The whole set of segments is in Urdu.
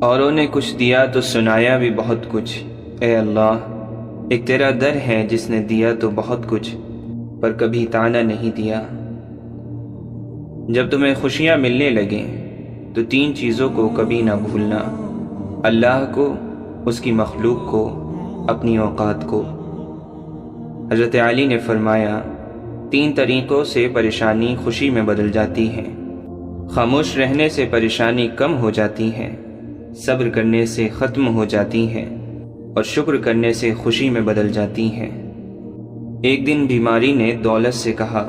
اوروں نے کچھ دیا تو سنایا بھی بہت کچھ۔ اے اللہ، ایک تیرا در ہے جس نے دیا تو بہت کچھ پر کبھی طعنہ نہیں دیا۔ جب تمہیں خوشیاں ملنے لگیں تو تین چیزوں کو کبھی نہ بھولنا: اللہ کو، اس کی مخلوق کو، اپنی اوقات کو۔ حضرت علی نے فرمایا، تین طریقوں سے پریشانی خوشی میں بدل جاتی ہے۔ خاموش رہنے سے پریشانی کم ہو جاتی ہے، صبر کرنے سے ختم ہو جاتی ہے، اور شکر کرنے سے خوشی میں بدل جاتی ہے۔ ایک دن بیماری نے دولت سے کہا،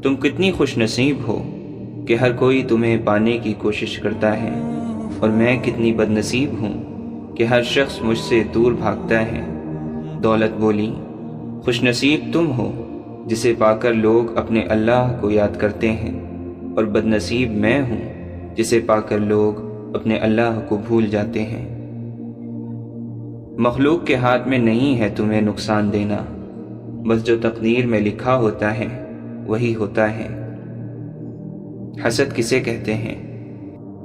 تم کتنی خوش نصیب ہو کہ ہر کوئی تمہیں پانے کی کوشش کرتا ہے، اور میں کتنی بد نصیب ہوں کہ ہر شخص مجھ سے دور بھاگتا ہے۔ دولت بولی، خوش نصیب تم ہو جسے پا کر لوگ اپنے اللہ کو یاد کرتے ہیں، اور بد نصیب میں ہوں جسے پا کر لوگ اپنے اللہ کو بھول جاتے ہیں۔ مخلوق کے ہاتھ میں نہیں ہے تمہیں نقصان دینا، بس جو تقدیر میں لکھا ہوتا ہے وہی ہوتا ہے۔ حسد کسے کہتے ہیں؟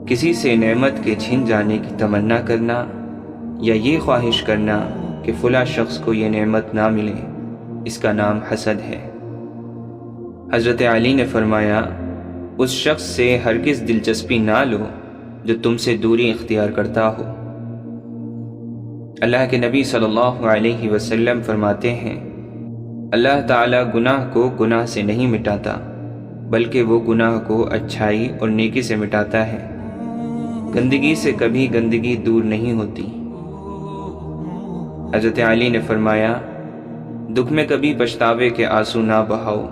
کسی سے نعمت کے چھن جانے کی تمنا کرنا، یا یہ خواہش کرنا کہ فلاں شخص کو یہ نعمت نہ ملے، اس کا نام حسد ہے۔ حضرت علی نے فرمایا، اس شخص سے ہرگز دلچسپی نہ لو جو تم سے دوری اختیار کرتا ہو۔ اللہ کے نبی صلی اللہ علیہ وسلم فرماتے ہیں، اللہ تعالیٰ گناہ کو گناہ سے نہیں مٹاتا، بلکہ وہ گناہ کو اچھائی اور نیکی سے مٹاتا ہے۔ گندگی سے کبھی گندگی دور نہیں ہوتی۔ حضرت علی نے فرمایا، دکھ میں کبھی پچھتاوے کے آنسو نہ بہاؤ،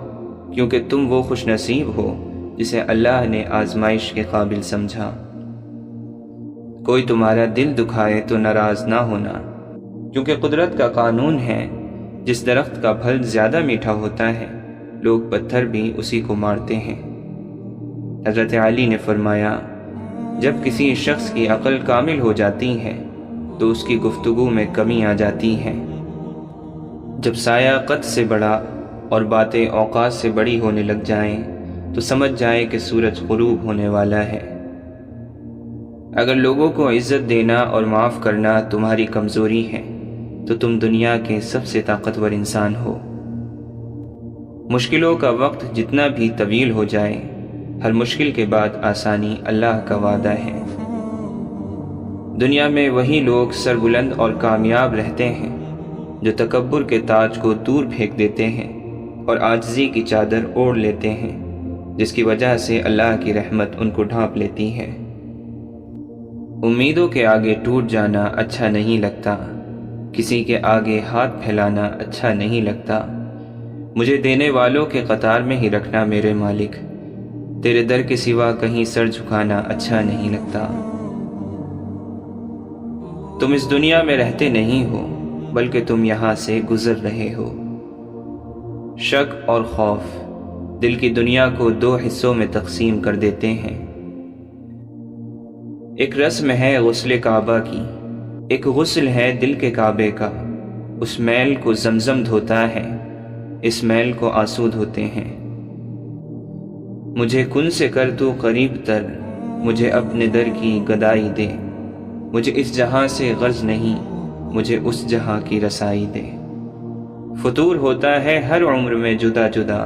کیونکہ تم وہ خوش نصیب ہو جسے اللہ نے آزمائش کے قابل سمجھا۔ کوئی تمہارا دل دکھائے تو ناراض نہ ہونا، کیونکہ قدرت کا قانون ہے، جس درخت کا پھل زیادہ میٹھا ہوتا ہے لوگ پتھر بھی اسی کو مارتے ہیں۔ حضرت علی نے فرمایا، جب کسی شخص کی عقل کامل ہو جاتی ہے تو اس کی گفتگو میں کمی آ جاتی ہے۔ جب سایہ قد سے بڑا اور باتیں اوقات سے بڑی ہونے لگ جائیں تو سمجھ جائے کہ سورج غروب ہونے والا ہے۔ اگر لوگوں کو عزت دینا اور معاف کرنا تمہاری کمزوری ہے تو تم دنیا کے سب سے طاقتور انسان ہو۔ مشکلوں کا وقت جتنا بھی طویل ہو جائے، ہر مشکل کے بعد آسانی اللہ کا وعدہ ہے۔ دنیا میں وہی لوگ سربلند اور کامیاب رہتے ہیں جو تکبر کے تاج کو دور پھینک دیتے ہیں اور عاجزی کی چادر اوڑھ لیتے ہیں، جس کی وجہ سے اللہ کی رحمت ان کو ڈھانپ لیتی ہے۔ امیدوں کے آگے ٹوٹ جانا اچھا نہیں لگتا، کسی کے آگے ہاتھ پھیلانا اچھا نہیں لگتا۔ مجھے دینے والوں کے قطار میں ہی رکھنا میرے مالک، تیرے در کے سوا کہیں سر جھکانا اچھا نہیں لگتا۔ تم اس دنیا میں رہتے نہیں ہو، بلکہ تم یہاں سے گزر رہے ہو۔ شک اور خوف دل کی دنیا کو دو حصوں میں تقسیم کر دیتے ہیں۔ ایک رسم ہے غسل کعبہ کی، ایک غسل ہے دل کے کعبے کا۔ اس میل کو زمزم دھوتا ہے، اس میل کو آنسو دھوتے ہیں۔ مجھے کن سے کر تو قریب تر، مجھے اپنے در کی گدائی دے۔ مجھے اس جہاں سے غرض نہیں، مجھے اس جہاں کی رسائی دے۔ فطور ہوتا ہے ہر عمر میں جدا جدا،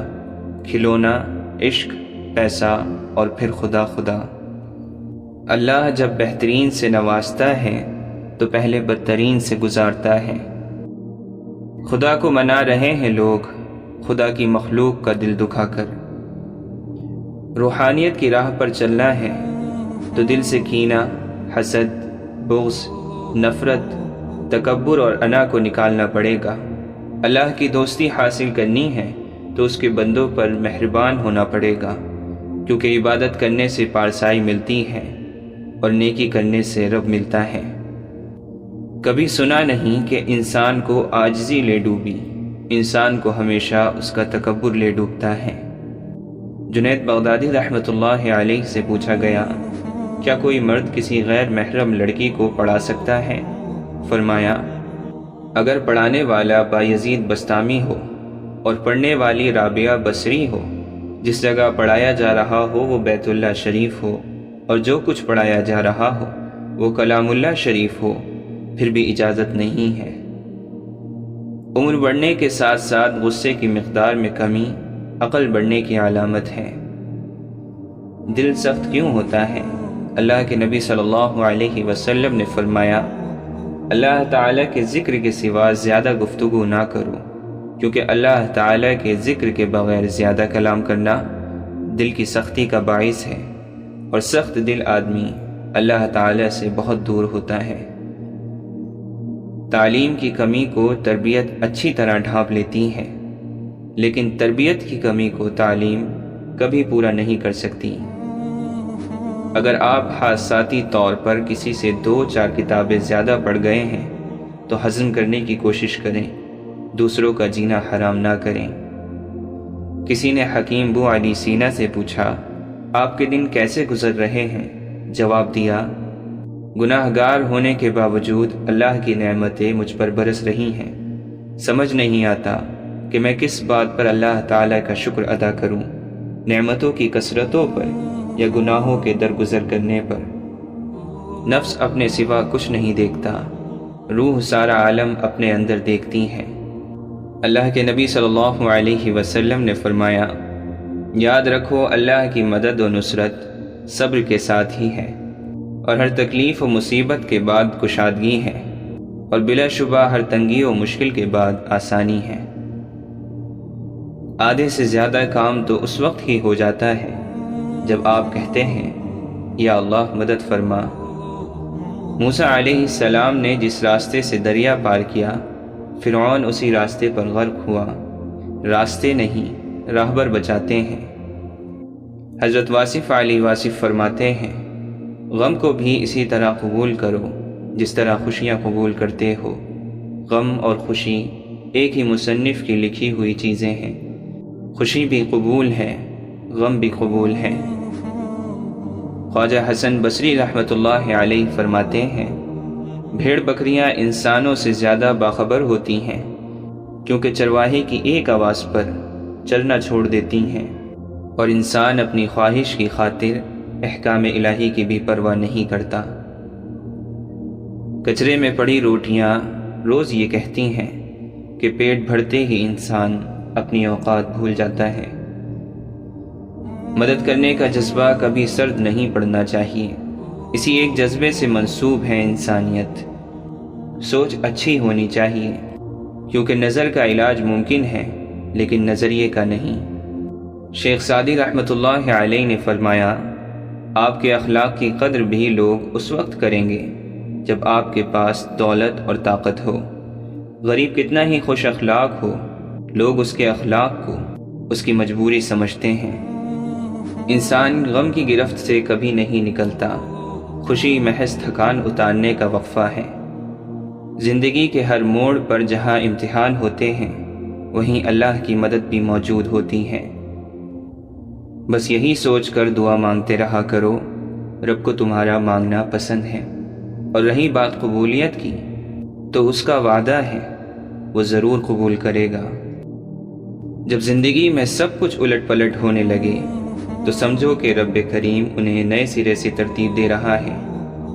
کھلونا، عشق، پیسہ اور پھر خدا خدا۔ اللہ جب بہترین سے نوازتا ہے تو پہلے بدترین سے گزارتا ہے۔ خدا کو منا رہے ہیں لوگ خدا کی مخلوق کا دل دکھا کر۔ روحانیت کی راہ پر چلنا ہے تو دل سے کینہ، حسد، بغض، نفرت، تکبر اور انا کو نکالنا پڑے گا۔ اللہ کی دوستی حاصل کرنی ہے تو اس کے بندوں پر مہربان ہونا پڑے گا، کیونکہ عبادت کرنے سے پارسائی ملتی ہے اور نیکی کرنے سے رب ملتا ہے۔ کبھی سنا نہیں کہ انسان کو عاجزی لے ڈوبی، انسان کو ہمیشہ اس کا تکبر لے ڈوبتا ہے۔ جنید بغدادی رحمۃ اللہ علیہ سے پوچھا گیا، کیا کوئی مرد کسی غیر محرم لڑکی کو پڑھا سکتا ہے؟ فرمایا، اگر پڑھانے والا بایزید بستامی ہو اور پڑھنے والی رابعہ بصری ہو، جس جگہ پڑھایا جا رہا ہو وہ بیت اللہ شریف ہو، اور جو کچھ پڑھایا جا رہا ہو وہ کلام اللہ شریف ہو پھر بھی اجازت نہیں ہے۔ عمر بڑھنے کے ساتھ ساتھ غصے کی مقدار میں کمی عقل بڑھنے کی علامت ہے۔ دل سخت کیوں ہوتا ہے؟ اللہ کے نبی صلی اللہ علیہ وسلم نے فرمایا، اللہ تعالیٰ کے ذکر کے سوا زیادہ گفتگو نہ کرو، کیونکہ اللہ تعالیٰ کے ذکر کے بغیر زیادہ کلام کرنا دل کی سختی کا باعث ہے، اور سخت دل آدمی اللہ تعالیٰ سے بہت دور ہوتا ہے۔ تعلیم کی کمی کو تربیت اچھی طرح ڈھانپ لیتی ہے، لیکن تربیت کی کمی کو تعلیم کبھی پورا نہیں کر سکتی۔ اگر آپ حادثاتی طور پر کسی سے 2-4 کتابیں زیادہ پڑھ گئے ہیں تو ہضم کرنے کی کوشش کریں، دوسروں کا جینا حرام نہ کریں۔ کسی نے حکیم بو علی سینا سے پوچھا، آپ کے دن کیسے گزر رہے ہیں؟ جواب دیا، گناہ گار ہونے کے باوجود اللہ کی نعمتیں مجھ پر برس رہی ہیں، سمجھ نہیں آتا کہ میں کس بات پر اللہ تعالیٰ کا شکر ادا کروں، نعمتوں کی کثرتوں پر یا گناہوں کے درگزر کرنے پر۔ نفس اپنے سوا کچھ نہیں دیکھتا، روح سارا عالم اپنے اندر دیکھتی ہے۔ اللہ کے نبی صلی اللہ علیہ وسلم نے فرمایا، یاد رکھو اللہ کی مدد و نصرت صبر کے ساتھ ہی ہے، اور ہر تکلیف و مصیبت کے بعد کشادگی ہے، اور بلا شبہ ہر تنگی و مشکل کے بعد آسانی ہے۔ آدھے سے زیادہ کام تو اس وقت ہی ہو جاتا ہے جب آپ کہتے ہیں، یا اللہ مدد فرما۔ موسیٰ علیہ السلام نے جس راستے سے دریا پار کیا، فرعون اسی راستے پر غرق ہوا۔ راستے نہیں، راہبر بچاتے ہیں۔ حضرت واصف علی واصف فرماتے ہیں، غم کو بھی اسی طرح قبول کرو جس طرح خوشیاں قبول کرتے ہو۔ غم اور خوشی ایک ہی مصنف کی لکھی ہوئی چیزیں ہیں، خوشی بھی قبول ہے، غم بھی قبول ہے۔ خواجہ حسن بصری رحمۃ اللہ علیہ فرماتے ہیں، بھیڑ بکریاں انسانوں سے زیادہ باخبر ہوتی ہیں، کیونکہ چرواہے کی ایک آواز پر چرنا چھوڑ دیتی ہیں، اور انسان اپنی خواہش کی خاطر احکام الہی کی بھی پرواہ نہیں کرتا۔ کچرے میں پڑی روٹیاں روز یہ کہتی ہیں کہ پیٹ بھرتے ہی انسان اپنی اوقات بھول جاتا ہے۔ مدد کرنے کا جذبہ کبھی سرد نہیں پڑنا چاہیے، اسی ایک جذبے سے منسوب ہے انسانیت۔ سوچ اچھی ہونی چاہیے، کیونکہ نظر کا علاج ممکن ہے لیکن نظریے کا نہیں۔ شیخ سعدی رحمۃ اللہ علیہ نے فرمایا، آپ کے اخلاق کی قدر بھی لوگ اس وقت کریں گے جب آپ کے پاس دولت اور طاقت ہو۔ غریب کتنا ہی خوش اخلاق ہو، لوگ اس کے اخلاق کو اس کی مجبوری سمجھتے ہیں۔ انسان غم کی گرفت سے کبھی نہیں نکلتا، خوشی محض تھکان اتارنے کا وقفہ ہے۔ زندگی کے ہر موڑ پر جہاں امتحان ہوتے ہیں، وہیں اللہ کی مدد بھی موجود ہوتی ہے۔ بس یہی سوچ کر دعا مانگتے رہا کرو، رب کو تمہارا مانگنا پسند ہے۔ اور رہی بات قبولیت کی، تو اس کا وعدہ ہے وہ ضرور قبول کرے گا۔ جب زندگی میں سب کچھ الٹ پلٹ ہونے لگے تو سمجھو کہ رب کریم انہیں نئے سرے سے ترتیب دے رہا ہے۔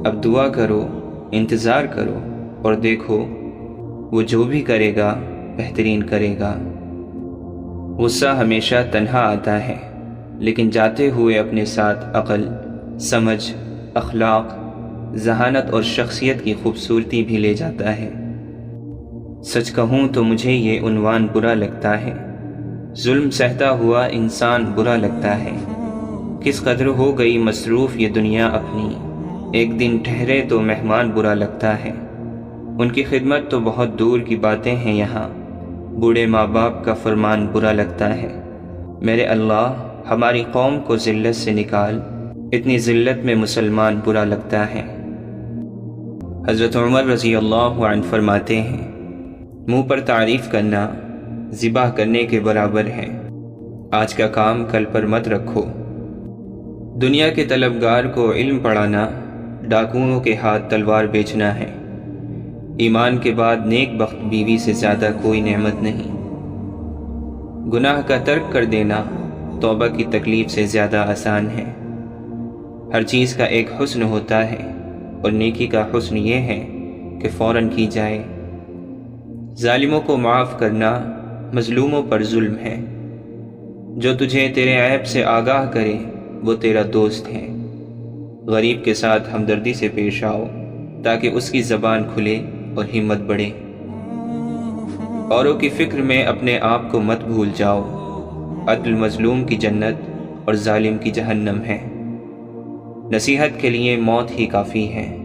اب دعا کرو، انتظار کرو، اور دیکھو وہ جو بھی کرے گا بہترین کرے گا۔ غصہ ہمیشہ تنہا آتا ہے، لیکن جاتے ہوئے اپنے ساتھ عقل، سمجھ، اخلاق، ذہانت اور شخصیت کی خوبصورتی بھی لے جاتا ہے۔ سچ کہوں تو مجھے یہ عنوان برا لگتا ہے، ظلم سہتا ہوا انسان برا لگتا ہے۔ کس قدر ہو گئی مصروف یہ دنیا اپنی، ایک دن ٹھہرے تو مہمان برا لگتا ہے۔ ان کی خدمت تو بہت دور کی باتیں ہیں، یہاں بوڑھے ماں باپ کا فرمان برا لگتا ہے۔ میرے اللہ ہماری قوم کو ذلت سے نکال، اتنی ذلت میں مسلمان برا لگتا ہے۔ حضرت عمر رضی اللہ عنہ فرماتے ہیں، منہ پر تعریف کرنا ذبح کرنے کے برابر ہے۔ آج کا کام کل پر مت رکھو۔ دنیا کے طلبگار کو علم پڑھانا ڈاکوؤں کے ہاتھ تلوار بیچنا ہے۔ ایمان کے بعد نیک بخت بیوی سے زیادہ کوئی نعمت نہیں۔ گناہ کا ترک کر دینا توبہ کی تکلیف سے زیادہ آسان ہے۔ ہر چیز کا ایک حسن ہوتا ہے، اور نیکی کا حسن یہ ہے کہ فوراً کی جائے۔ ظالموں کو معاف کرنا مظلوموں پر ظلم ہے۔ جو تجھے تیرے عیب سے آگاہ کرے وہ تیرا دوست ہے۔ غریب کے ساتھ ہمدردی سے پیش آؤ تاکہ اس کی زبان کھلے اور ہمت بڑھے۔ اوروں کی فکر میں اپنے آپ کو مت بھول جاؤ۔ عدل مظلوم کی جنت اور ظالم کی جہنم ہے۔ نصیحت کے لیے موت ہی کافی ہے۔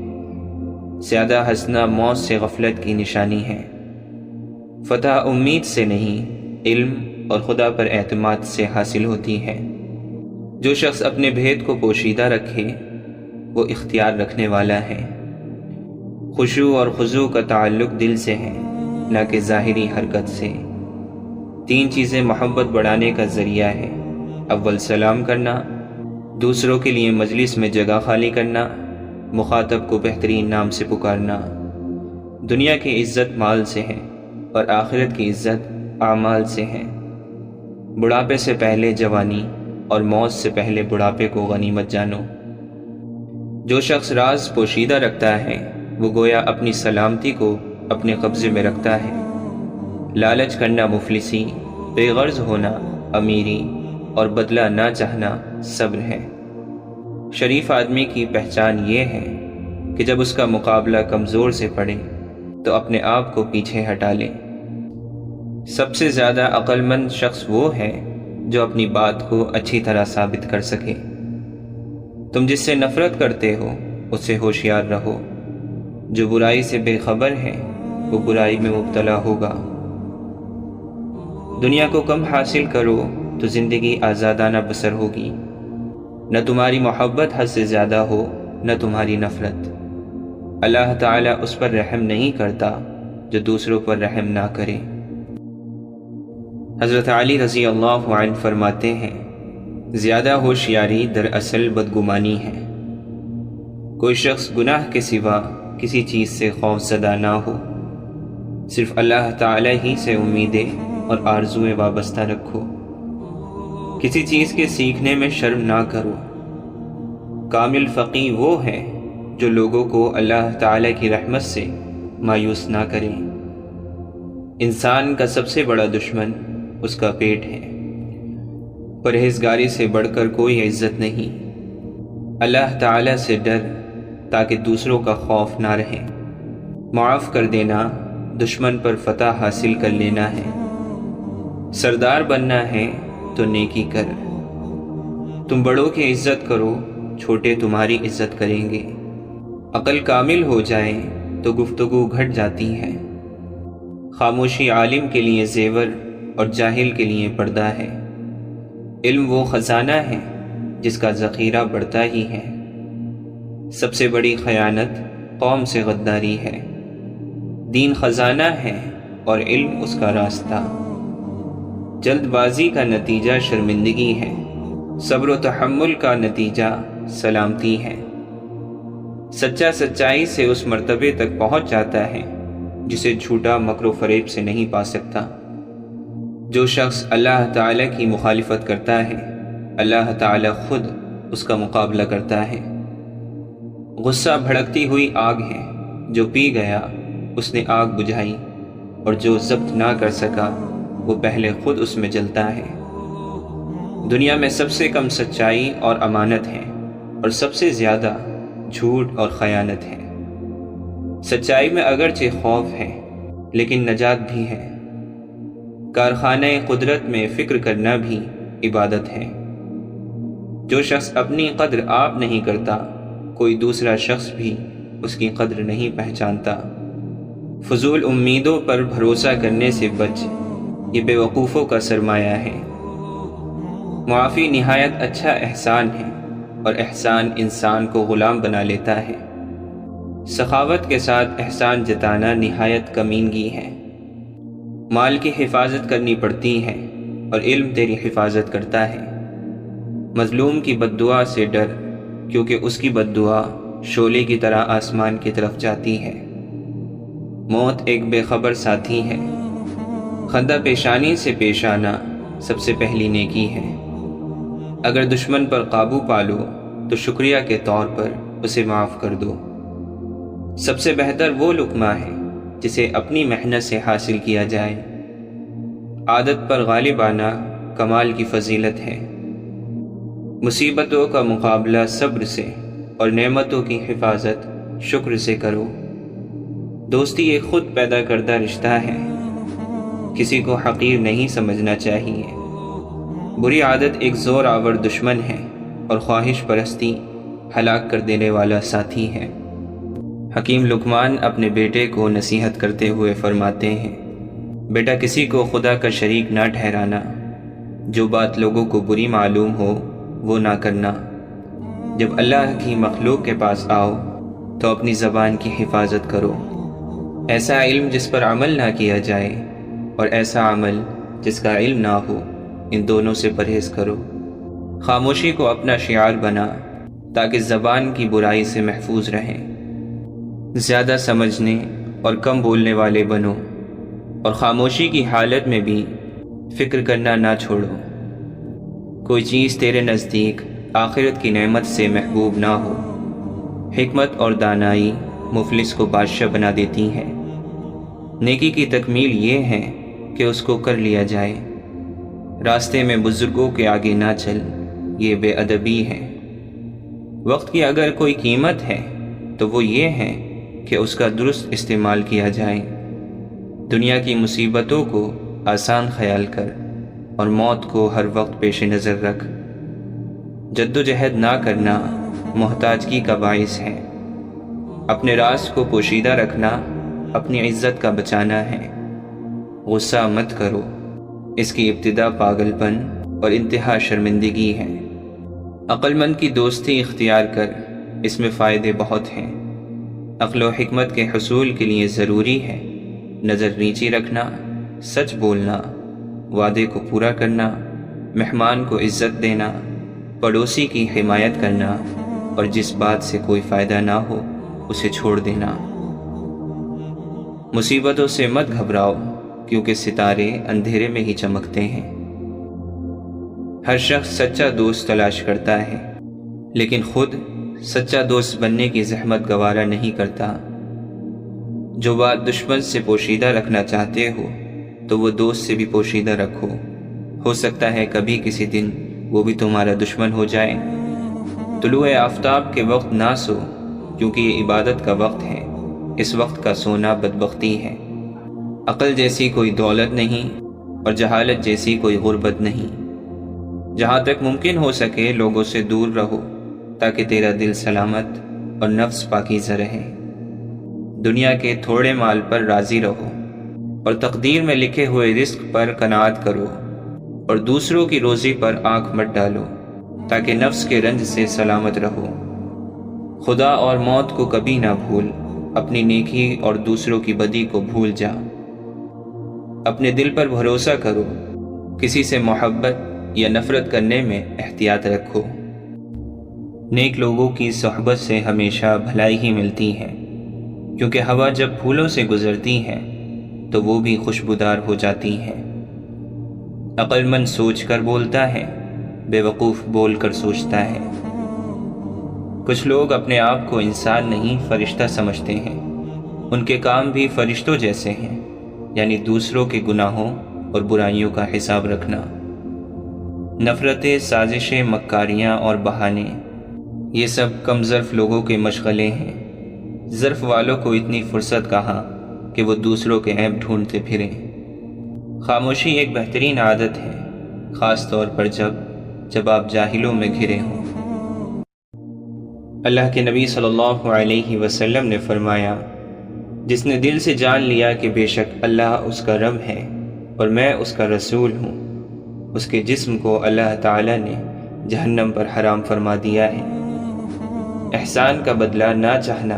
زیادہ ہنسنا موت سے غفلت کی نشانی ہے۔ فتح امید سے نہیں، علم اور خدا پر اعتماد سے حاصل ہوتی ہے۔ جو شخص اپنے بھید کو پوشیدہ رکھے وہ اختیار رکھنے والا ہے۔ خشوع اور خضوع کا تعلق دل سے ہے، نہ کہ ظاہری حرکت سے۔ 3 چیزیں محبت بڑھانے کا ذریعہ ہے۔ اول سلام کرنا، دوسروں کے لیے مجلس میں جگہ خالی کرنا، مخاطب کو بہترین نام سے پکارنا۔ دنیا کی عزت مال سے ہے اور آخرت کی عزت اعمال سے ہے۔ بڑھاپے سے پہلے جوانی اور موت سے پہلے بڑھاپے کو غنیمت جانو۔ جو شخص راز پوشیدہ رکھتا ہے وہ گویا اپنی سلامتی کو اپنے قبضے میں رکھتا ہے۔ لالچ کرنا مفلسی، بے غرض ہونا امیری اور بدلہ نہ چاہنا صبر ہے۔ شریف آدمی کی پہچان یہ ہے کہ جب اس کا مقابلہ کمزور سے پڑے تو اپنے آپ کو پیچھے ہٹا لے۔ سب سے زیادہ عقل مند شخص وہ ہے جو اپنی بات کو اچھی طرح ثابت کر سکے۔ تم جس سے نفرت کرتے ہو اس سے ہوشیار رہو۔ جو برائی سے بے خبر ہے وہ برائی میں مبتلا ہوگا۔ دنیا کو کم حاصل کرو تو زندگی آزادانہ بسر ہوگی۔ نہ تمہاری محبت حد سے زیادہ ہو نہ تمہاری نفرت۔ اللہ تعالیٰ اس پر رحم نہیں کرتا جو دوسروں پر رحم نہ کرے۔ حضرت علی رضی اللہ عنہ فرماتے ہیں، زیادہ ہوشیاری دراصل بدگمانی ہے۔ کوئی شخص گناہ کے سوا کسی چیز سے خوف زدہ نہ ہو، صرف اللہ تعالی ہی سے امیدیں اور آرزویں وابستہ رکھو۔ کسی چیز کے سیکھنے میں شرم نہ کرو۔ کامل فقیہ وہ ہے جو لوگوں کو اللہ تعالی کی رحمت سے مایوس نہ کرے۔ انسان کا سب سے بڑا دشمن اس کا پیٹ ہے۔ پرہیزگاری سے بڑھ کر کوئی عزت نہیں۔ اللہ تعالی سے ڈر تاکہ دوسروں کا خوف نہ رہے۔ معاف کر دینا دشمن پر فتح حاصل کر لینا ہے۔ سردار بننا ہے تو نیکی کر۔ تم بڑوں کی عزت کرو، چھوٹے تمہاری عزت کریں گے۔ عقل کامل ہو جائے تو گفتگو گھٹ جاتی ہے۔ خاموشی عالم کے لیے زیور اور جاہل کے لیے پردہ ہے۔ علم وہ خزانہ ہے جس کا ذخیرہ بڑھتا ہی ہے۔ سب سے بڑی خیانت قوم سے غداری ہے۔ دین خزانہ ہے اور علم اس کا راستہ۔ جلد بازی کا نتیجہ شرمندگی ہے، صبر و تحمل کا نتیجہ سلامتی ہے۔ سچا سچائی سے اس مرتبے تک پہنچ جاتا ہے جسے جھوٹا مکر و فریب سے نہیں پا سکتا۔ جو شخص اللہ تعالی کی مخالفت کرتا ہے اللہ تعالی خود اس کا مقابلہ کرتا ہے۔ غصہ بھڑکتی ہوئی آگ ہے، جو پی گیا اس نے آگ بجھائی، اور جو ضبط نہ کر سکا وہ پہلے خود اس میں جلتا ہے۔ دنیا میں سب سے کم سچائی اور امانت ہے اور سب سے زیادہ جھوٹ اور خیانت ہے۔ سچائی میں اگرچہ خوف ہے لیکن نجات بھی ہے۔ کارخانہ قدرت میں فکر کرنا بھی عبادت ہے۔ جو شخص اپنی قدر آپ نہیں کرتا کوئی دوسرا شخص بھی اس کی قدر نہیں پہچانتا۔ فضول امیدوں پر بھروسہ کرنے سے بچ، یہ بے وقوفوں کا سرمایہ ہے۔ معافی نہایت اچھا احسان ہے اور احسان انسان کو غلام بنا لیتا ہے۔ سخاوت کے ساتھ احسان جتانا نہایت کمینگی ہے۔ مال کی حفاظت کرنی پڑتی ہے اور علم تیری حفاظت کرتا ہے۔ مظلوم کی بد دعا سے ڈر، کیونکہ اس کی بد دعا شعلے کی طرح آسمان کی طرف جاتی ہے۔ موت ایک بے خبر ساتھی ہے۔ خندہ پیشانی سے پیش آنا سب سے پہلی نیکی ہے۔ اگر دشمن پر قابو پالو تو شکریہ کے طور پر اسے معاف کر دو۔ سب سے بہتر وہ لقمہ ہے جسے اپنی محنت سے حاصل کیا جائے۔ عادت پر غالب آنا کمال کی فضیلت ہے۔ مصیبتوں کا مقابلہ صبر سے اور نعمتوں کی حفاظت شکر سے کرو۔ دوستی ایک خود پیدا کردہ رشتہ ہے، کسی کو حقیر نہیں سمجھنا چاہیے۔ بری عادت ایک زور آور دشمن ہے اور خواہش پرستی ہلاک کر دینے والا ساتھی ہے۔ حکیم لقمان اپنے بیٹے کو نصیحت کرتے ہوئے فرماتے ہیں، بیٹا کسی کو خدا کا شریک نہ ٹھہرانا، جو بات لوگوں کو بری معلوم ہو وہ نہ کرنا۔ جب اللہ کی مخلوق کے پاس آؤ تو اپنی زبان کی حفاظت کرو۔ ایسا علم جس پر عمل نہ کیا جائے اور ایسا عمل جس کا علم نہ ہو، ان دونوں سے پرہیز کرو۔ خاموشی کو اپنا شعار بنا تاکہ زبان کی برائی سے محفوظ رہیں۔ زیادہ سمجھنے اور کم بولنے والے بنو، اور خاموشی کی حالت میں بھی فکر کرنا نہ چھوڑو۔ کوئی چیز تیرے نزدیک آخرت کی نعمت سے محبوب نہ ہو۔ حکمت اور دانائی مفلس کو بادشاہ بنا دیتی ہے۔ نیکی کی تکمیل یہ ہے کہ اس کو کر لیا جائے۔ راستے میں بزرگوں کے آگے نہ چل، یہ بے ادبی ہے۔ وقت کی اگر کوئی قیمت ہے تو وہ یہ ہے کہ اس کا درست استعمال کیا جائے۔ دنیا کی مصیبتوں کو آسان خیال کر اور موت کو ہر وقت پیش نظر رکھ۔ جد و جہد نہ کرنا محتاجگی کا باعث ہے۔ اپنے راز کو پوشیدہ رکھنا اپنی عزت کا بچانا ہے۔ غصہ مت کرو، اس کی ابتدا پاگل پن اور انتہا شرمندگی ہے۔ عقل مند کی دوستی اختیار کر، اس میں فائدے بہت ہیں۔ عقل و حکمت کے حصول کے لیے ضروری ہے نظر نیچی رکھنا، سچ بولنا، وعدے کو پورا کرنا، مہمان کو عزت دینا، پڑوسی کی حمایت کرنا، اور جس بات سے کوئی فائدہ نہ ہو اسے چھوڑ دینا۔ مصیبتوں سے مت گھبراؤ، کیونکہ ستارے اندھیرے میں ہی چمکتے ہیں۔ ہر شخص سچا دوست تلاش کرتا ہے، لیکن خود سچا دوست بننے کی زحمت گوارا نہیں کرتا۔ جو بات دشمن سے پوشیدہ رکھنا چاہتے ہو تو وہ دوست سے بھی پوشیدہ رکھو۔ ہو سکتا ہے کبھی کسی دن وہ بھی تمہارا دشمن ہو جائے۔ طلوع آفتاب کے وقت نہ سو، کیونکہ یہ عبادت کا وقت ہے۔ اس وقت کا سونا بدبختی ہے۔ عقل جیسی کوئی دولت نہیں اور جہالت جیسی کوئی غربت نہیں۔ جہاں تک ممکن ہو سکے لوگوں سے دور رہو تاکہ تیرا دل سلامت اور نفس پاکیزہ رہے۔ دنیا کے تھوڑے مال پر راضی رہو اور تقدیر میں لکھے ہوئے رزق پر قناعت کرو، اور دوسروں کی روزی پر آنکھ مت ڈالو تاکہ نفس کے رنج سے سلامت رہو۔ خدا اور موت کو کبھی نہ بھول، اپنی نیکی اور دوسروں کی بدی کو بھول جا۔ اپنے دل پر بھروسہ کرو، کسی سے محبت یا نفرت کرنے میں احتیاط رکھو۔ نیک لوگوں کی صحبت سے ہمیشہ بھلائی ہی ملتی ہے، کیونکہ ہوا جب پھولوں سے گزرتی ہے تو وہ بھی خوشبودار ہو جاتی ہے۔ عقل مند سوچ کر بولتا ہے، بے وقوف بول کر سوچتا ہے۔ کچھ لوگ اپنے آپ کو انسان نہیں فرشتہ سمجھتے ہیں۔ ان کے کام بھی فرشتوں جیسے ہیں، یعنی دوسروں کے گناہوں اور برائیوں کا حساب رکھنا۔ نفرتیں، سازشیں، مکاریاں اور بہانے، یہ سب کم ظرف لوگوں کے مشغلے ہیں۔ ظرف والوں کو اتنی فرصت کہاں کہ وہ دوسروں کے عیب ڈھونڈتے پھریں۔ خاموشی ایک بہترین عادت ہے، خاص طور پر جب آپ جاہلوں میں گھرے ہوں۔ اللہ کے نبی صلی اللہ علیہ وسلم نے فرمایا، جس نے دل سے جان لیا کہ بے شک اللہ اس کا رب ہے اور میں اس کا رسول ہوں، اس کے جسم کو اللہ تعالی نے جہنم پر حرام فرما دیا ہے۔ احسان کا بدلہ نہ چاہنا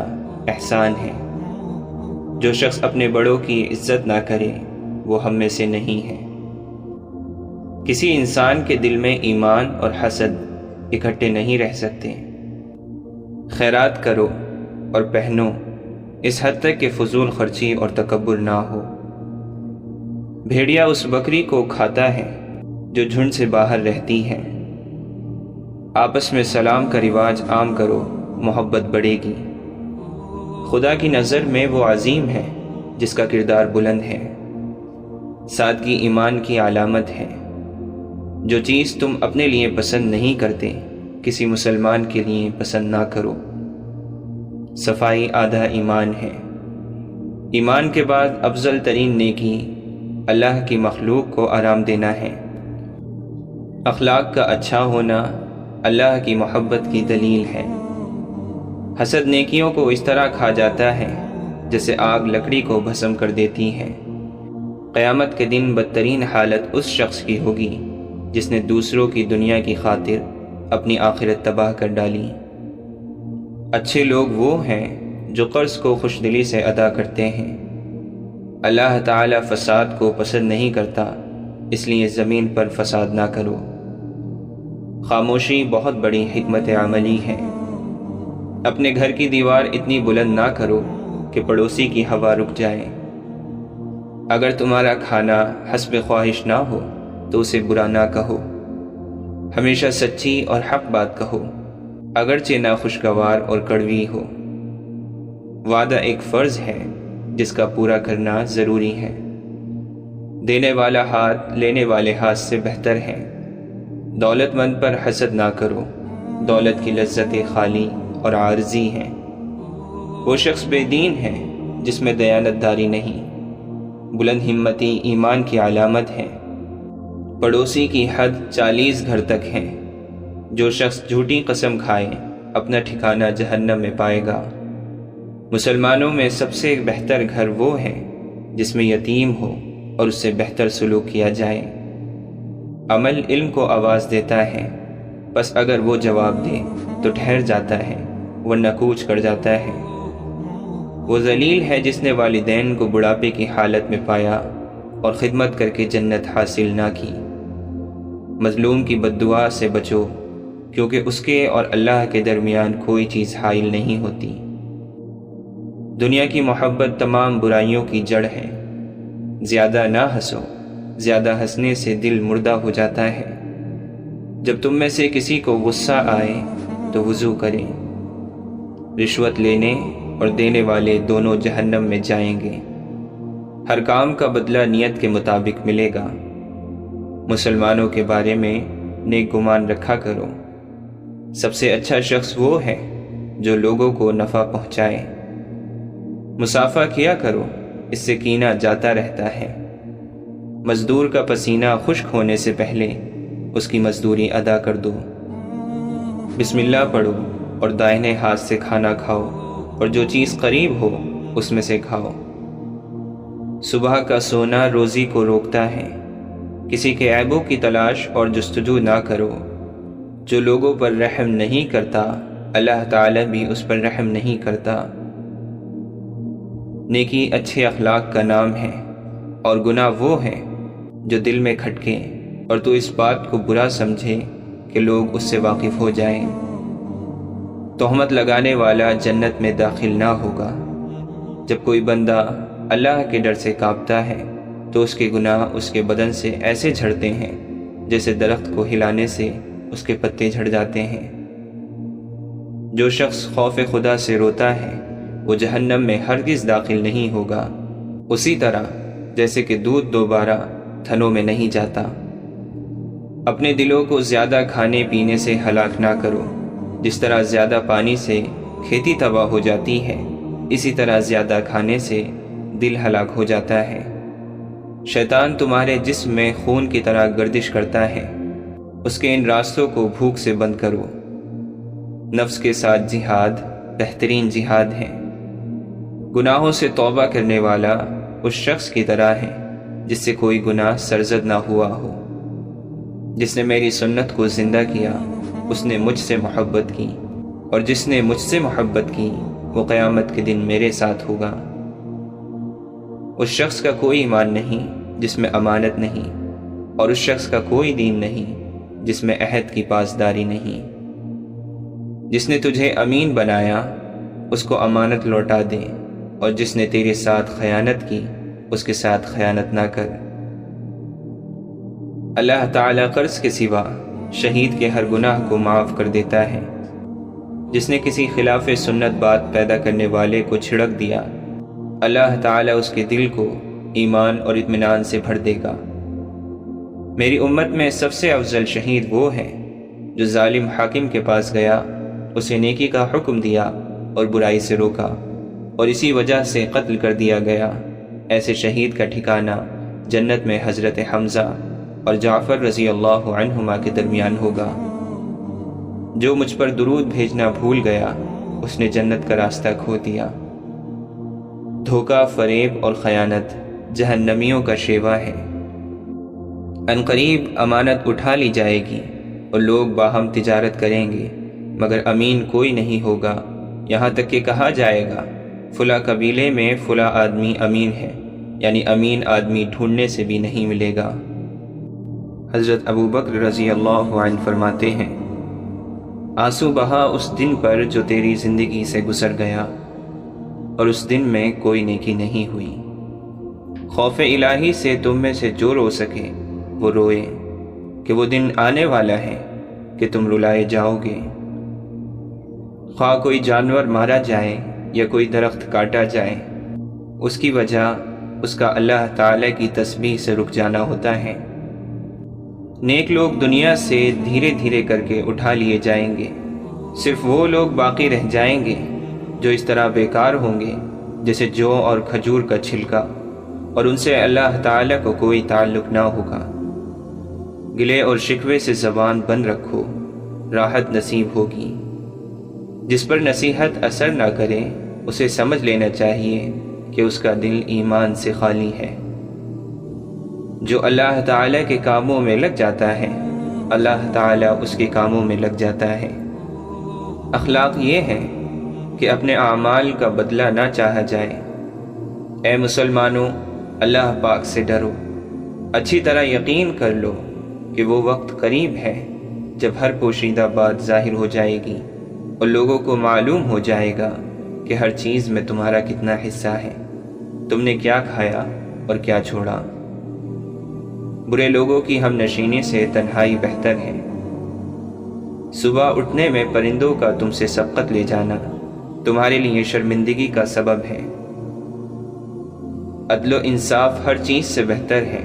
احسان ہے۔ جو شخص اپنے بڑوں کی عزت نہ کرے وہ ہم میں سے نہیں ہے۔ کسی انسان کے دل میں ایمان اور حسد اکٹھے نہیں رہ سکتے۔ خیرات کرو اور پہنو، اس حد تک کہ فضول خرچی اور تکبر نہ ہو۔ بھیڑیا اس بکری کو کھاتا ہے جو جھنڈ سے باہر رہتی ہے۔ آپس میں سلام کا رواج عام کرو، محبت بڑھے گی۔ خدا کی نظر میں وہ عظیم ہے جس کا کردار بلند ہے۔ سادگی ایمان کی علامت ہے۔ جو چیز تم اپنے لیے پسند نہیں کرتے کسی مسلمان کے لیے پسند نہ کرو۔ صفائی آدھا ایمان ہے۔ ایمان کے بعد افضل ترین نیکی اللہ کی مخلوق کو آرام دینا ہے۔ اخلاق کا اچھا ہونا اللہ کی محبت کی دلیل ہے۔ حسد نیکیوں کو اس طرح کھا جاتا ہے جیسے آگ لکڑی کو بھسم کر دیتی ہے۔ قیامت کے دن بدترین حالت اس شخص کی ہوگی جس نے دوسروں کی دنیا کی خاطر اپنی آخرت تباہ کر ڈالی۔ اچھے لوگ وہ ہیں جو قرض کو خوش دلی سے ادا کرتے ہیں۔ اللہ تعالی فساد کو پسند نہیں کرتا، اس لیے زمین پر فساد نہ کرو۔ خاموشی بہت بڑی حکمت عملی ہے۔ اپنے گھر کی دیوار اتنی بلند نہ کرو کہ پڑوسی کی ہوا رک جائے۔ اگر تمہارا کھانا حسب خواہش نہ ہو تو اسے برا نہ کہو۔ ہمیشہ سچی اور حق بات کہو، اگرچہ ناخوشگوار اور کڑوی ہو۔ وعدہ ایک فرض ہے جس کا پورا کرنا ضروری ہے۔ دینے والا ہاتھ لینے والے ہاتھ سے بہتر ہے۔ دولت مند پر حسد نہ کرو، دولت کی لذتیں خالی اور عارضی ہیں۔ وہ شخص بے دین ہے جس میں دیانت داری نہیں۔ بلند ہمتی ایمان کی علامت ہے۔ پڑوسی کی حد 40 گھر تک ہے۔ جو شخص جھوٹی قسم کھائے اپنا ٹھکانہ جہنم میں پائے گا۔ مسلمانوں میں سب سے بہتر گھر وہ ہے جس میں یتیم ہو اور اس سے بہتر سلوک کیا جائے۔ عمل علم کو آواز دیتا ہے، بس اگر وہ جواب دے تو ٹھہر جاتا ہے ورنہ کوچ کر جاتا ہے۔ وہ ذلیل ہے جس نے والدین کو بڑھاپے کی حالت میں پایا اور خدمت کر کے جنت حاصل نہ کی۔ مظلوم کی بد دعا سے بچو، کیونکہ اس کے اور اللہ کے درمیان کوئی چیز حائل نہیں ہوتی۔ دنیا کی محبت تمام برائیوں کی جڑ ہے۔ زیادہ نہ ہنسو، زیادہ ہنسنے سے دل مردہ ہو جاتا ہے۔ جب تم میں سے کسی کو غصہ آئے تو وضو کریں۔ رشوت لینے اور دینے والے دونوں جہنم میں جائیں گے۔ ہر کام کا بدلہ نیت کے مطابق ملے گا۔ مسلمانوں کے بارے میں نیک گمان رکھا کرو۔ سب سے اچھا شخص وہ ہے جو لوگوں کو نفع پہنچائے۔ مصافحہ کیا کرو، اس سے کینہ جاتا رہتا ہے۔ مزدور کا پسینہ خشک ہونے سے پہلے اس کی مزدوری ادا کر دو۔ بسم اللہ پڑھو اور دائیں ہاتھ سے کھانا کھاؤ، اور جو چیز قریب ہو اس میں سے کھاؤ۔ صبح کا سونا روزی کو روکتا ہے۔ کسی کے عیبوں کی تلاش اور جستجو نہ کرو۔ جو لوگوں پر رحم نہیں کرتا اللہ تعالی بھی اس پر رحم نہیں کرتا۔ نیکی اچھے اخلاق کا نام ہے، اور گناہ وہ ہے جو دل میں کھٹکے اور تو اس بات کو برا سمجھے کہ لوگ اس سے واقف ہو جائیں۔ تہمت لگانے والا جنت میں داخل نہ ہوگا۔ جب کوئی بندہ اللہ کے ڈر سے کانپتا ہے تو اس کے گناہ اس کے بدن سے ایسے جھڑتے ہیں جیسے درخت کو ہلانے سے اس کے پتے جھڑ جاتے ہیں۔ جو شخص خوف خدا سے روتا ہے وہ جہنم میں ہرگز داخل نہیں ہوگا، اسی طرح جیسے کہ دودھ دوبارہ تھنوں میں نہیں جاتا۔ اپنے دلوں کو زیادہ کھانے پینے سے ہلاک نہ کرو۔ جس طرح زیادہ پانی سے کھیتی تباہ ہو جاتی ہے، اسی طرح زیادہ کھانے سے دل ہلاک ہو جاتا ہے۔ شیطان تمہارے جسم میں خون کی طرح گردش کرتا ہے، اس کے ان راستوں کو بھوک سے بند کرو۔ نفس کے ساتھ جہاد بہترین جہاد ہے۔ گناہوں سے توبہ کرنے والا اس شخص کی طرح ہے جس سے کوئی گناہ سرزد نہ ہوا ہو۔ جس نے میری سنت کو زندہ کیا اس نے مجھ سے محبت کی، اور جس نے مجھ سے محبت کی وہ قیامت کے دن میرے ساتھ ہوگا۔ اس شخص کا کوئی ایمان نہیں جس میں امانت نہیں، اور اس شخص کا کوئی دین نہیں جس میں عہد کی پاسداری نہیں۔ جس نے تجھے امین بنایا اس کو امانت لوٹا دے، اور جس نے تیرے ساتھ خیانت کی اس کے ساتھ خیانت نہ کر۔ اللہ تعالیٰ قرض کے سوا شہید کے ہر گناہ کو معاف کر دیتا ہے۔ جس نے کسی خلاف سنت بات پیدا کرنے والے کو چھڑک دیا، اللہ تعالیٰ اس کے دل کو ایمان اور اطمینان سے بھر دے گا۔ میری امت میں سب سے افضل شہید وہ ہے جو ظالم حاکم کے پاس گیا، اسے نیکی کا حکم دیا اور برائی سے روکا، اور اسی وجہ سے قتل کر دیا گیا۔ ایسے شہید کا ٹھکانہ جنت میں حضرت حمزہ اور جعفر رضی اللہ عنہما کے درمیان ہوگا۔ جو مجھ پر درود بھیجنا بھول گیا، اس نے جنت کا راستہ کھو دیا۔ دھوکہ، فریب اور خیانت جہنمیوں کا شیوا ہے۔ عنقریب امانت اٹھا لی جائے گی اور لوگ باہم تجارت کریں گے، مگر امین کوئی نہیں ہوگا، یہاں تک کہ کہا جائے گا فلاں قبیلے میں فلاں آدمی امین ہے، یعنی امین آدمی ڈھونڈنے سے بھی نہیں ملے گا۔ حضرت ابو بکر رضی اللہ عنہ فرماتے ہیں، آنسو بہا اس دن پر جو تیری زندگی سے گزر گیا، اور اس دن میں کوئی نیکی نہیں ہوئی۔ خوف الہی سے تم میں سے جو رو سکے وہ روئے، کہ وہ دن آنے والا ہے کہ تم رلائے جاؤ گے۔ خواہ کوئی جانور مارا جائے یا کوئی درخت کاٹا جائے، اس کی وجہ اس کا اللہ تعالی کی تسبیح سے رک جانا ہوتا ہے۔ نیک لوگ دنیا سے دھیرے دھیرے کر کے اٹھا لیے جائیں گے، صرف وہ لوگ باقی رہ جائیں گے جو اس طرح بیکار ہوں گے جیسے جو اور کھجور کا چھلکا، اور ان سے اللہ تعالی کو کوئی تعلق نہ ہوگا۔ گلے اور شکوے سے زبان بند رکھو، راحت نصیب ہوگی۔ جس پر نصیحت اثر نہ کرے اسے سمجھ لینا چاہیے کہ اس کا دل ایمان سے خالی ہے۔ جو اللہ تعالیٰ کے کاموں میں لگ جاتا ہے، اللہ تعالیٰ اس کے کاموں میں لگ جاتا ہے۔ اخلاق یہ ہے کہ اپنے اعمال کا بدلہ نہ چاہا جائے۔ اے مسلمانوں، اللہ پاک سے ڈرو، اچھی طرح یقین کر لو کہ وہ وقت قریب ہے جب ہر پوشیدہ بات ظاہر ہو جائے گی اور لوگوں کو معلوم ہو جائے گا کہ ہر چیز میں تمہارا کتنا حصہ ہے، تم نے کیا کھایا اور کیا چھوڑا۔ برے لوگوں کی ہم نشینی سے تنہائی بہتر ہے۔ صبح اٹھنے میں پرندوں کا تم سے سبقت لے جانا تمہارے لیے شرمندگی کا سبب ہے۔ عدل و انصاف ہر چیز سے بہتر ہے۔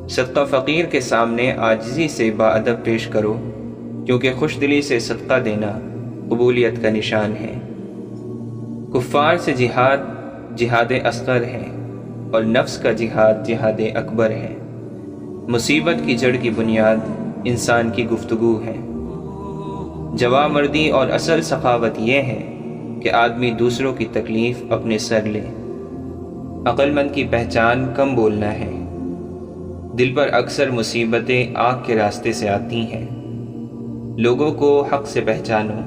صدقہ فقیر کے سامنے عاجزی سے باادب پیش کرو، کیونکہ خوش دلی سے صدقہ دینا قبولیت کا نشان ہے۔ کفار سے جہاد جہاد اصغر ہے، اور نفس کا جہاد جہاد اکبر ہے۔ مصیبت کی جڑ کی بنیاد انسان کی گفتگو ہے۔ جوامردی اور اصل سخاوت یہ ہے کہ آدمی دوسروں کی تکلیف اپنے سر لے۔ عقل مند کی پہچان کم بولنا ہے۔ دل پر اکثر مصیبتیں آنکھ کے راستے سے آتی ہیں۔ لوگوں کو حق سے پہچانو،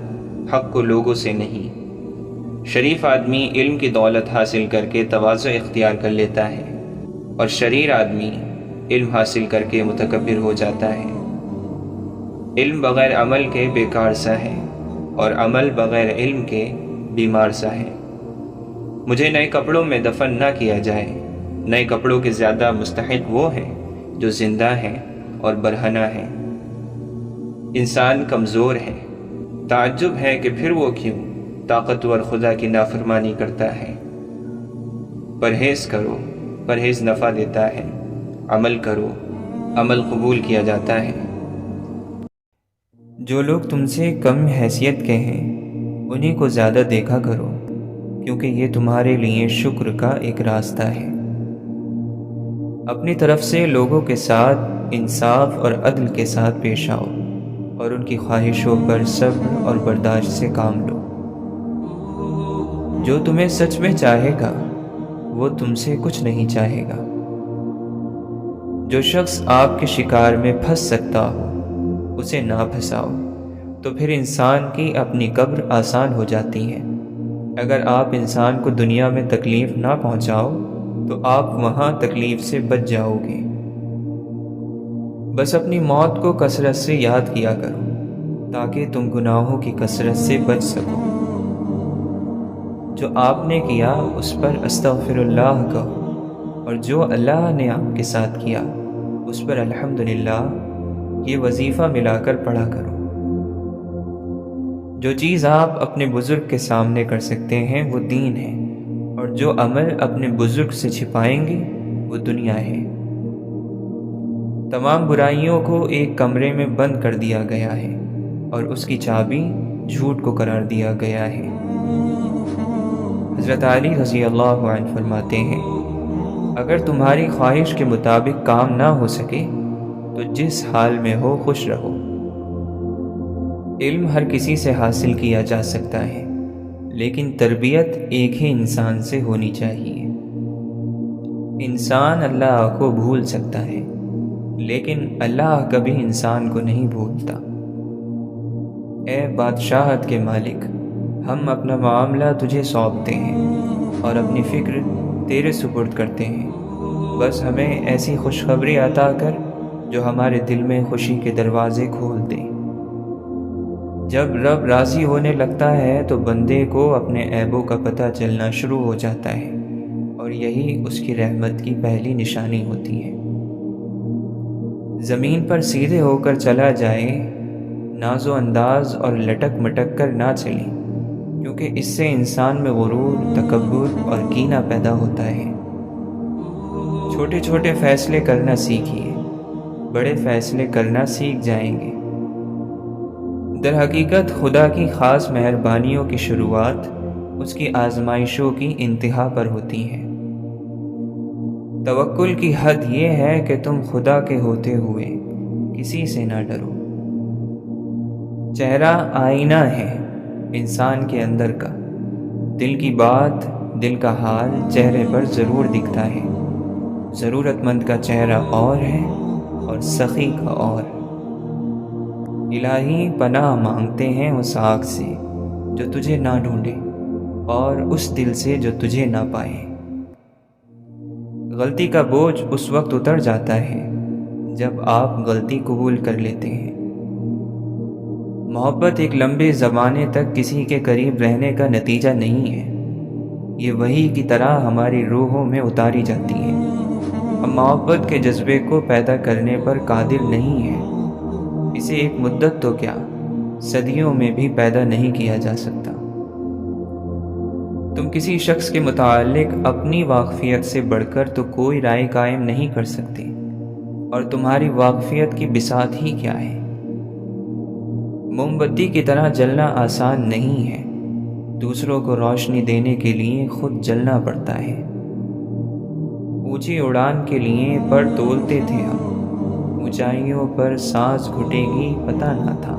حق کو لوگوں سے نہیں۔ شریف آدمی علم کی دولت حاصل کر کے تواضع اختیار کر لیتا ہے، اور شریر آدمی علم حاصل کر کے متکبر ہو جاتا ہے۔ علم بغیر عمل کے بیکار سا ہے، اور عمل بغیر علم کے بیمار سا ہے۔ مجھے نئے کپڑوں میں دفن نہ کیا جائے۔ نئے کپڑوں کے زیادہ مستحق وہ ہیں جو زندہ ہیں اور برہنہ ہیں۔ انسان کمزور ہے، تعجب ہے کہ پھر وہ کیوں طاقتور خدا کی نافرمانی کرتا ہے۔ پرہیز کرو، پرہیز نفع دیتا ہے۔ عمل کرو، عمل قبول کیا جاتا ہے۔ جو لوگ تم سے کم حیثیت کے ہیں انہیں کو زیادہ دیکھا کرو، کیونکہ یہ تمہارے لیے شکر کا ایک راستہ ہے۔ اپنی طرف سے لوگوں کے ساتھ انصاف اور عدل کے ساتھ پیش آؤ، اور ان کی خواہشوں پر صبر اور برداشت سے کام لو۔ جو تمہیں سچ میں چاہے گا وہ تم سے کچھ نہیں چاہے گا۔ جو شخص آپ کے شکار میں پھنس سکتا ہو اسے نہ پھنساؤ، تو پھر انسان کی اپنی قبر آسان ہو جاتی ہے۔ اگر آپ انسان کو دنیا میں تکلیف نہ پہنچاؤ تو آپ وہاں تکلیف سے بچ جاؤ گے۔ بس اپنی موت کو کثرت سے یاد کیا کرو تاکہ تم گناہوں کی کثرت سے بچ سکو۔ جو آپ نے کیا اس پر استغفر اللہ کہو، اور جو اللہ نے آپ کے ساتھ کیا اس پر الحمدللہ یہ وظیفہ ملا کر پڑھا کرو۔ جو چیز آپ اپنے بزرگ کے سامنے کر سکتے ہیں وہ دین ہے، اور جو عمل اپنے بزرگ سے چھپائیں گے وہ دنیا ہے۔ تمام برائیوں کو ایک کمرے میں بند کر دیا گیا ہے، اور اس کی چابی جھوٹ کو قرار دیا گیا ہے۔ حضرت علی رضی اللہ عنہ فرماتے ہیں، اگر تمہاری خواہش کے مطابق کام نہ ہو سکے تو جس حال میں ہو خوش رہو۔ علم ہر کسی سے حاصل کیا جا سکتا ہے، لیکن تربیت ایک ہی انسان سے ہونی چاہیے۔ انسان اللہ کو بھول سکتا ہے، لیکن اللہ کبھی انسان کو نہیں بھولتا۔ اے بادشاہت کے مالک، ہم اپنا معاملہ تجھے سونپتے ہیں اور اپنی فکر تیرے سپرد کرتے ہیں۔ بس ہمیں ایسی خوشخبری عطا کر جو ہمارے دل میں خوشی کے دروازے کھول دے۔ جب رب راضی ہونے لگتا ہے تو بندے کو اپنے عیبوں کا پتہ چلنا شروع ہو جاتا ہے، اور یہی اس کی رحمت کی پہلی نشانی ہوتی ہے۔ زمین پر سیدھے ہو کر چلا جائے، ناز و انداز اور لٹک مٹک کر نہ چلے، کیونکہ اس سے انسان میں غرور، تکبر اور کینہ پیدا ہوتا ہے۔ چھوٹے چھوٹے فیصلے کرنا سیکھیے، بڑے فیصلے کرنا سیکھ جائیں گے۔ در حقیقت خدا کی خاص مہربانیوں کی شروعات اس کی آزمائشوں کی انتہا پر ہوتی ہے۔ توکل کی حد یہ ہے کہ تم خدا کے ہوتے ہوئے کسی سے نہ ڈرو۔ چہرہ آئینہ ہے انسان کے اندر کا، دل کی بات، دل کا حال چہرے پر ضرور دکھتا ہے۔ ضرورت مند کا چہرہ اور ہے اور سخی کا اور۔ الہی پناہ مانگتے ہیں اس آگ سے جو تجھے نہ ڈھونڈے، اور اس دل سے جو تجھے نہ پائے۔ غلطی کا بوجھ اس وقت اتر جاتا ہے جب آپ غلطی قبول کر لیتے ہیں۔ محبت ایک لمبے زمانے تک کسی کے قریب رہنے کا نتیجہ نہیں ہے، یہ وحی کی طرح ہماری روحوں میں اتاری جاتی ہے۔ ہم محبت کے جذبے کو پیدا کرنے پر قادر نہیں ہیں، اسے ایک مدت تو کیا، صدیوں میں بھی پیدا نہیں کیا جا سکتا۔ تم کسی شخص کے متعلق اپنی واقفیت سے بڑھ کر تو کوئی رائے قائم نہیں کر سکتے، اور تمہاری واقفیت کی بساط ہی کیا ہے۔ موم بتی کی طرح جلنا آسان نہیں ہے، دوسروں کو روشنی دینے کے لیے خود جلنا پڑتا ہے۔ اونچی اڑان کے لیے پر تولتے تھے ہم، اونچائیوں پر سانس گھٹے گی پتہ نہ تھا۔